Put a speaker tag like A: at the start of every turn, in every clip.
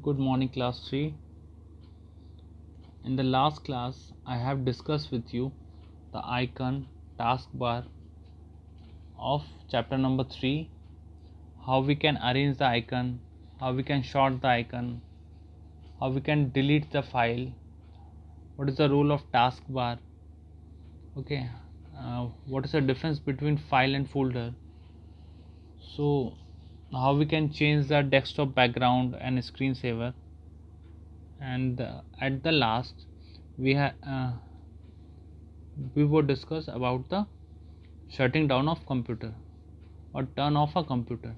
A: Good morning, class 3. In the last class, I have discussed with you the icon taskbar of chapter number 3, how we can arrange the icon, how we can sort the icon, how we can delete the file, what is the role of taskbar, okay, what is the difference between file and folder, so how we can change the desktop background and screensaver, and at the last we will discuss about the shutting down of computer और turn off a computer.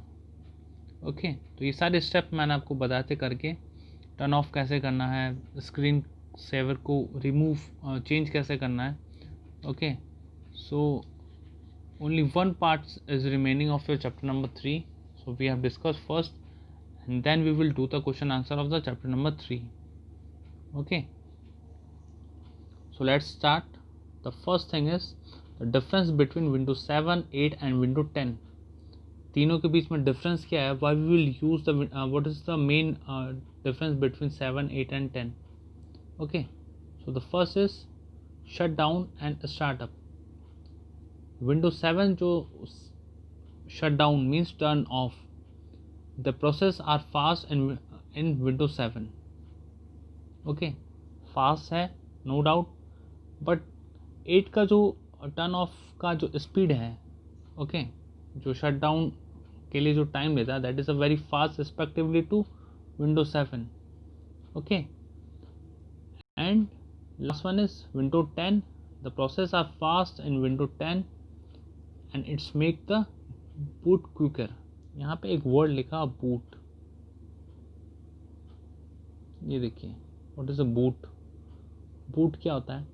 A: Okay, तो ये सारे step मैंने आपको बताते करके turn off कैसे करना है, स्क्रीन सेवर को रिमूव चेंज कैसे करना है. Okay, so only one part is remaining of your chapter number 3. So we have discuss first and then we will do the question answer of the chapter number 3. Okay, so let's start. The first thing is the difference between Windows 7, 8 and Windows 10. तीनों के बीच में difference क्या है, why we will use the what is the main difference between 7, 8 and 10. Okay, so the first is shut down and start up. Windows 7 जो shut down means turn off. The process are fast in Windows 7. Okay, fast है no doubt, but 8 का जो turn off का जो speed है, okay, जो shut down के लिए जो टाइम लेता है, that is a very fast respectively to windows 7. Okay, and last one is windows 10. The process are fast in windows 10 and its make the boot quicker. यहाँ पे एक वर्ड लिखा बूट, ये देखिए, what is a boot. Boot क्या होता है,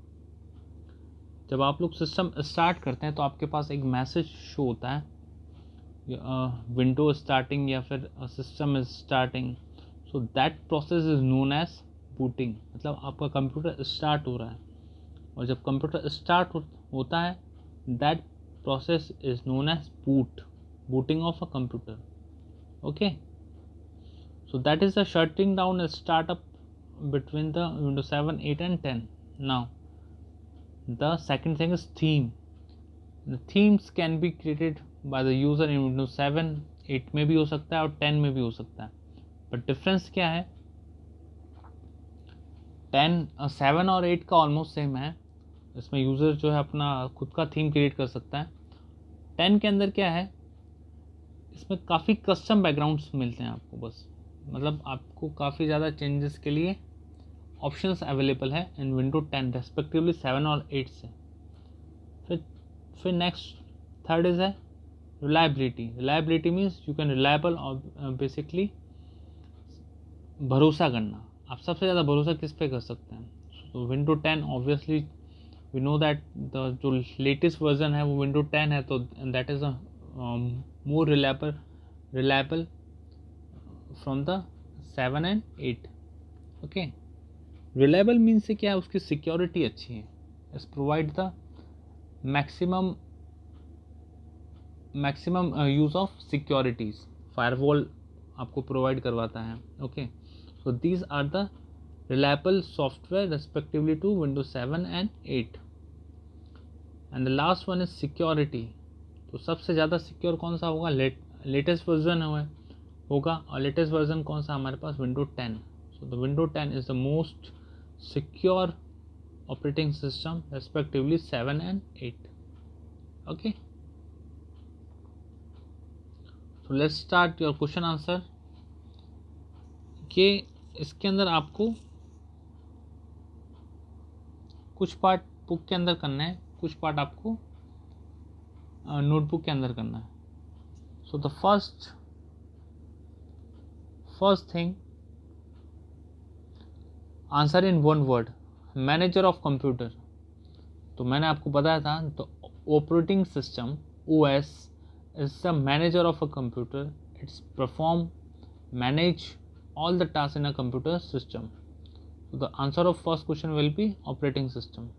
A: जब आप लोग सिस्टम स्टार्ट करते हैं तो आपके पास एक मैसेज शो होता है, विंडो स्टार्टिंग या फिर system is starting. So that process is known as booting. मतलब आपका कंप्यूटर स्टार्ट हो रहा है, और जब कंप्यूटर स्टार्ट होता है, that process is known as booting of a computer. Okay, so that is the shutting down startup between the Windows 7, 8 and 10. Now the second thing is theme. The themes can be created by the user in Windows 7, 8 में भी हो सकता है और 10 में भी हो सकता है. बट डिफरेंस क्या है, 7 और 8 का ऑलमोस्ट सेम है. इसमें यूज़र जो है अपना खुद का थीम क्रिएट कर सकता है. 10 के अंदर क्या है, इसमें काफ़ी कस्टम बैकग्राउंड्स मिलते हैं आपको. बस मतलब आपको काफ़ी ज़्यादा चेंजेस के लिए ऑप्शंस अवेलेबल है इन विंडो 10 रेस्पेक्टिवली 7 और 8 से. फिर नेक्स्ट थर्ड इज है reliability. Reliability means you can reliable और बेसिकली भरोसा करना. आप सबसे ज़्यादा भरोसा किस पे कर सकते हैं, तो window 10 obviously we know that the जो लेटेस्ट वर्जन है वो विंडो 10 है, तो that is a more reliable from the 7 and 8. Okay, reliable means से क्या है, उसकी सिक्योरिटी अच्छी है. Is provide the maximum use of securities. Firewall आपको प्रोवाइड करवाता है. Okay, so these are the reliable software respectively to windows 7 and 8. And the last one is security. तो सबसे ज़्यादा सिक्योर कौन सा होगा, लेटेस्ट वर्जन होगा. और लेटेस्ट वर्जन कौन सा हमारे पास, window 10. So the window 10 is the most secure operating system respectively 7 and 8. Okay, so let's start your question answer. कि इसके अंदर आपको कुछ पार्ट बुक के अंदर करना है, कुछ पार्ट आपको नोटबुक के अंदर करना है. So the first thing, answer in one word, manager of computer. तो मैंने आपको बताया था, तो operating system OS is the manager of a computer. It's perform manage all the task in a computer system. So the answer of first question will be operating system.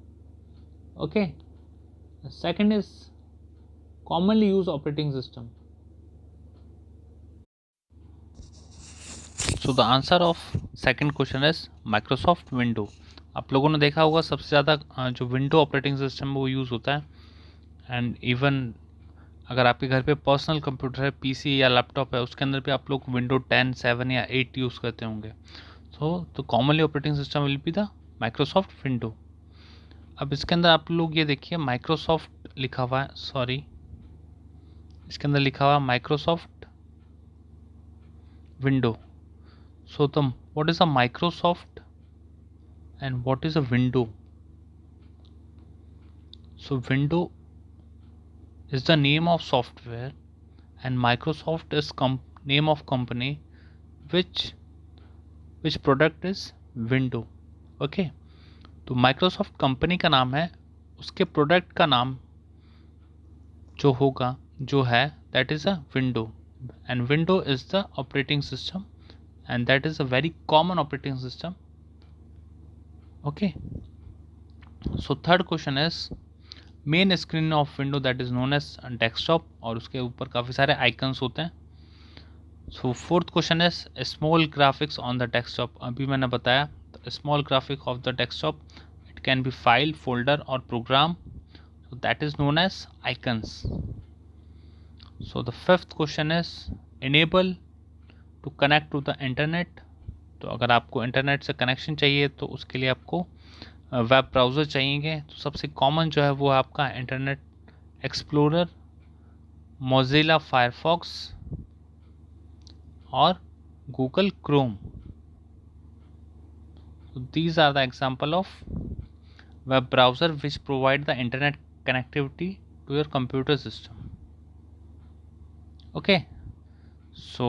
A: Okay, the second is commonly used operating system. So the answer of second question is Microsoft window. आप लोगों ने देखा होगा सबसे ज़्यादा जो window operating system है वो यूज़ होता है, एंड इवन अगर आपके घर पे पर्सनल कंप्यूटर है, पीसी या लैपटॉप है, उसके अंदर भी आप लोग विंडो 10, 7 या 8 यूज़ करते होंगे। So the commonly operating system will be the Microsoft window. अब इसके अंदर आप लोग ये देखिए माइक्रोसॉफ्ट लिखा हुआ है, सॉरी इसके अंदर लिखा हुआ है Microsoft window. So the what is a Microsoft and what is a window? So window is the name of software and Microsoft is name of company which product is window. Okay, तो Microsoft company का नाम है, उसके product का नाम जो होगा जो है that is a window, and window is the operating system and that is a very common operating system. Okay, so third question is main screen of window that is known as desktop, और उसके ऊपर काफ़ी सारे icons होते हैं। So fourth question is small graphics on the desktop. अभी मैंने बताया small graphic of the desktop, it can be file, folder और program, so that is known as icons. So the fifth question is enable to connect to the internet। तो अगर आपको internet से connection चाहिए तो उसके लिए आपको वेब ब्राउज़र चाहिए। तो सबसे कॉमन जो है वो है आपका इंटरनेट एक्सप्लोरर, मोज़िला फायरफॉक्स और Google Chrome. So these are the example of web browser which provide the internet connectivity to your computer system. Okay, so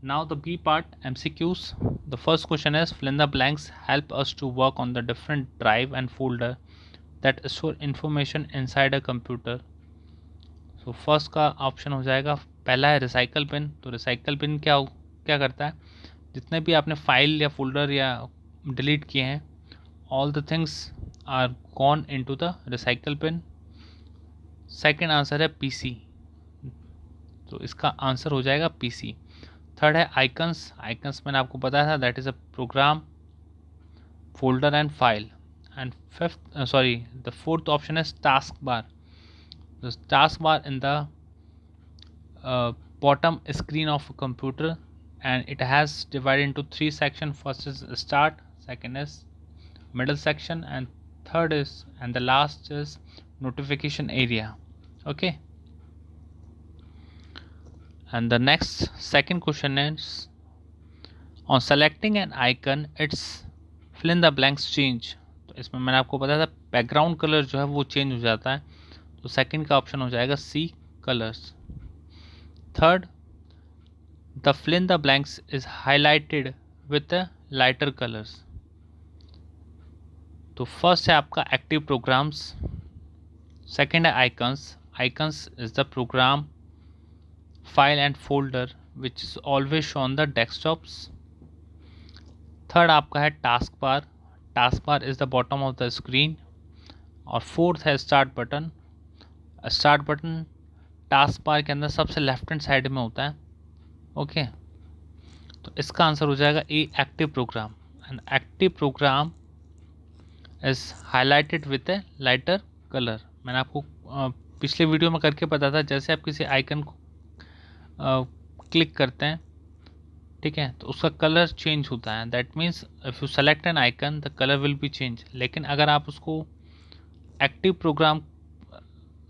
A: now the B part, MCQs. The first question is fill in the blanks help us to work on the different drive and folder that store information inside a computer. So first का option हो जाएगा, पहला है recycle bin. तो recycle bin क्या करता है, जितने भी आपने फाइल या फोल्डर या डिलीट किए हैं, all the things are gone into the recycle bin. Second answer है पीसी, तो इसका आंसर हो जाएगा पीसी। थर्ड है आइकन्स। आइकन्स मैंने आपको बताया था that is a program, folder and file. And the fourth option है task bar. The task bar in the bottom screen of a computer and it has divided into 3 sections. First is start, second is middle section, and third is and the last is notification area. Okay, and the next second question is on selecting an icon its fill in the blanks change। तो इसमें मैंने आपको बताया था background colour जो है वो change हो जाता है, तो सेकंड का ऑप्शन हो जाएगा C colours. Third, the fill in the blanks is highlighted with the lighter colors। तो फर्स्ट है आपका एक्टिव प्रोग्राम्स, सेकंड है icons. Icons is the program, file and folder which is always show on the desktops. Third आपका है task bar. Taskbar is the bottom of the screen. और fourth है start button. Start button taskbar के अंदर सबसे left hand side में होता है। ओके, तो इसका आंसर हो जाएगा A active program, and active program is highlighted with a lighter colour. मैंने आपको पिछले वीडियो में करके बताया था, जैसे आप किसी आइकन को क्लिक करते हैं, ठीक है, तो उसका कलर चेंज होता है। That means if you select N icon the colour will be change. लेकिन अगर आप उसको एक्टिव प्रोग्राम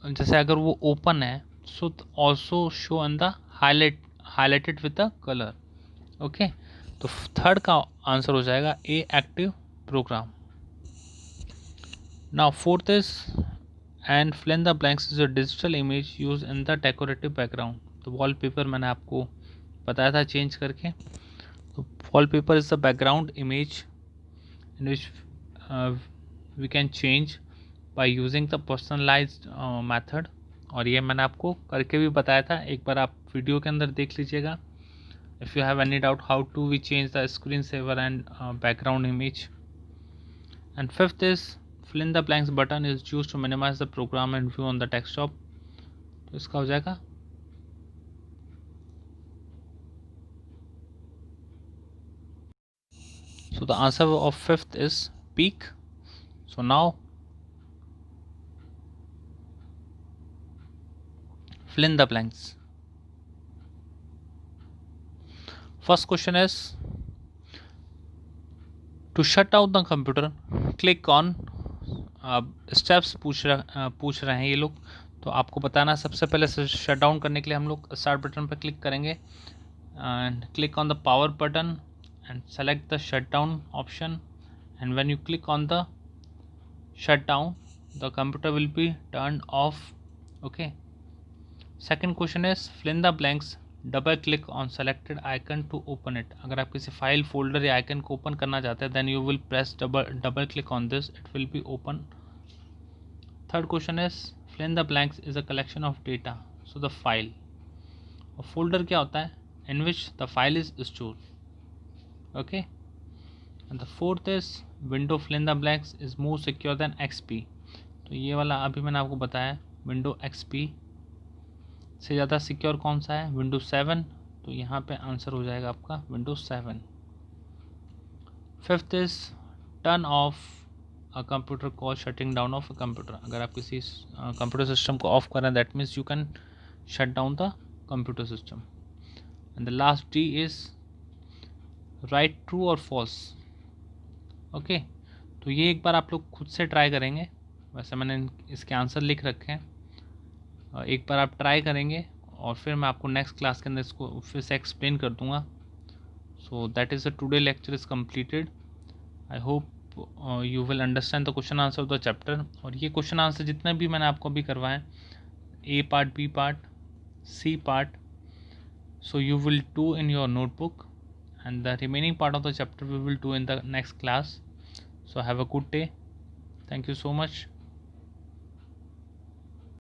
A: जैसे अगर वो ओपन है, so also show on the highlighted with the colour. Okay, तो थर्ड का आंसर हो जाएगा A active program. Now fourth is and fill in the blanks is a digital image used in the decorative background। तो wallpaper मैंने आपको बताया था change करके। तो wallpaper is the background image in which we can change by using the personalised method. और ये मैंने आपको करके भी बताया था, एक बार आप वीडियो के अंदर देख लीजिएगा। If you have any doubt how to we change the screensaver and background image। And fifth is fill in the blanks button is used to minimize the program and view on the desktop। तो इसका हो जाएगा So the answer of fifth is peak. So now fill in the blanks. First question is, to shut down the computer, click on steps पूछ रहे हैं ये लोग, तो आपको बताना सबसे पहले शट डाउन करने के लिए हम लोग स्टार्ट बटन पर क्लिक करेंगे and click on the power button and select the shutdown option, and when you click on the shutdown the computer will be turned off. Okay, second question is fill in the blanks, double click on selected icon to open it. अगर आप किसी file folder या icon को open करना चाहते हैं then you will press double click on this, it will be open. Third question is fill in the blanks is a collection of data, so the file. और folder क्या होता है? In which the file is stored. Okay, and the fourth is window fill in the blanks is more secure than XP. तो ये वाला अभी मैंने आपको बताया, विंडो XP से ज़्यादा सिक्योर कौन सा है? विंडो 7. तो यहाँ पे आंसर हो जाएगा आपका window 7. Fifth is turn off a computer call shutting down of a computer. अगर आप किसी कंप्यूटर सिस्टम को ऑफ कर रहे हैं that means you can shut down the computer system. And the last D is right true और false. Okay, तो ये एक बार आप लोग खुद से ट्राई करेंगे. वैसे मैंने इसके आंसर लिख रखे हैं, एक बार आप ट्राई करेंगे और फिर मैं आपको नेक्स्ट क्लास के अंदर इसको फिर से एक्सप्लेन कर दूंगा. So that is the today lecture is completed. I hope you will understand the question answer of the chapter. और ये क्वेश्चन आंसर जितने भी मैंने आपको अभी करवाए, A part, B part, C part, so you will do in your notebook, and the remaining part of the chapter we will do in the next class. So have a good day. Thank you so much.